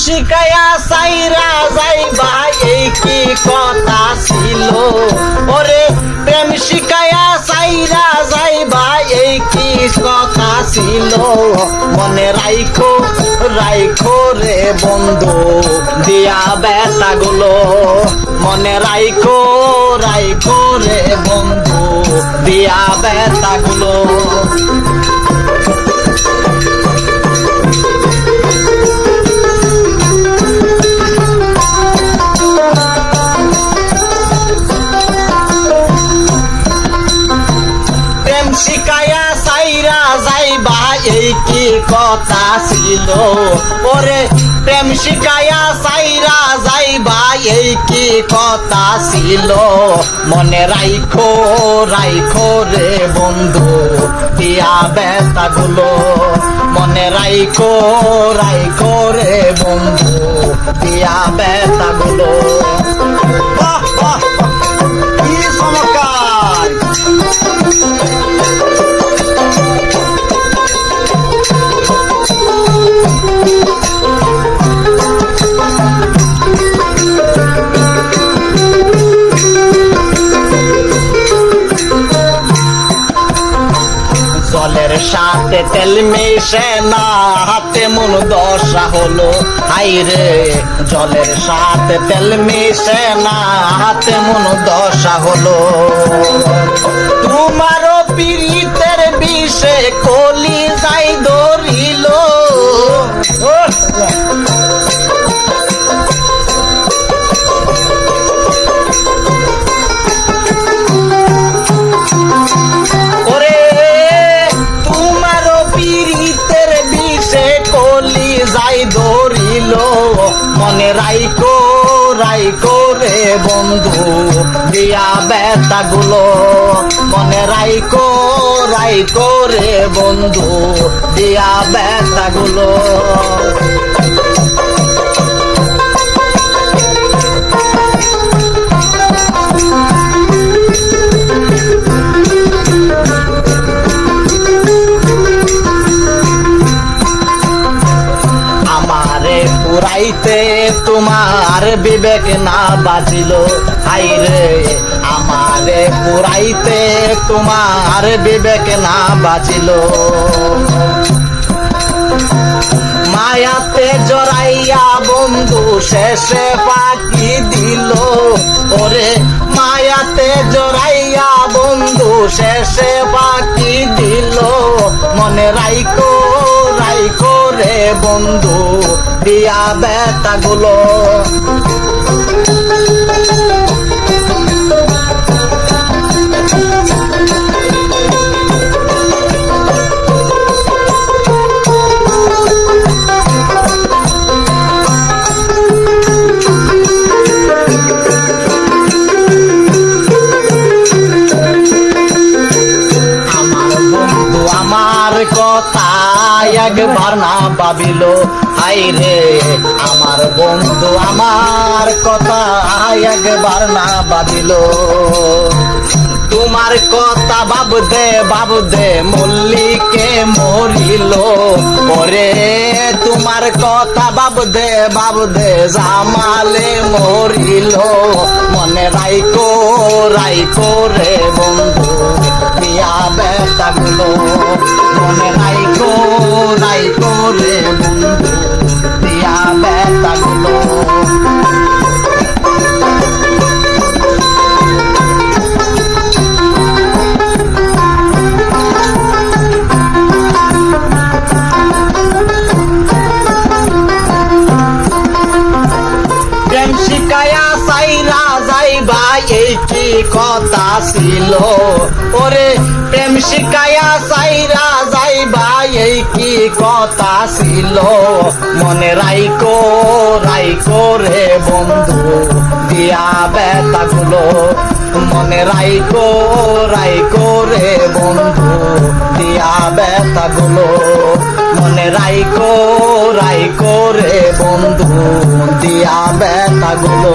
শিখায়া সাইরা যাইবা এই কি কথা ছিল ওরে প্রেম শিখায়া সাইরা যাইবা এই কি কথা ছিল মনে রাইখো রাইখো রে বন্ধু দিয়া বেটা গুলো মনে রাইখো রাইখো রে বন্ধু দিয়া বেটা গুলো শিখায়া সাইরা যাইবা এই কি কথা ছিল ওরে প্রেম শিখায়া সাইরা যাইবা এই কি কথা ছিল মনে রাইখো রাইখো রে বন্ধু দিয়া বেটা গুলো মনে রাইখো রাইখো রে বন্ধু দিয়া বেটা গুলো কি চমৎকার জলের সাথে তেল মিশে না হাতে মন দশা হলো হাইরে জলের সাথে তেল মিশে না হাতে মন দশা হলো তোমারও পীড়িতের বিষে কলি যাই ধরিল যাই ধরিল মনে রাইখো রাইখো রে বন্ধু দিয়া বেটা গুলো মনে রাইখো রাইখো রে বন্ধু দিয়া বেটা গুলো পুরাইতে তোমার বিবেক না বাজিল হাইরে আমারে পুরাইতে তোমার বিবেক না বাজিল মায়াতে জড়াইয়া বন্ধু শেষে পাখি দিল ওরে মায়াতে জড়াইয়া বন্ধু শেষে পাখি দিল মনে রাইখো রাইখো রে বন্ধু দিয়া বেটা গুলো কথা একবার না ভাবিল হাইরে আমার বন্ধু আমার কথা একবার না ভাবিল তোমার কথা বাবুদে মল্লিকে মরিল ওরে তোমার কথা বাবুদে জামালে মরিল মনে রাইখো রাইখো রে বন্ধু দিয়া বেটা গুলো মনে রাইখো রাইখো রে বন্ধু দিয়া বেটা গুলো প্রেম শিখায়া সাইরা যাইবা এই কি কথা ছিল ওরে প্রেম শিখায়া সাইরা যাইবা এই কি কথা ছিল মনে রাইখো রাইখো রে বন্ধু দিয়া বেটা গুলো মনে রাইখো রাইখো রে বন্ধু দিয়া বেটা গুলো মনে রাইখো রাইখো রে বন্ধু দিয়া বেটা গুলো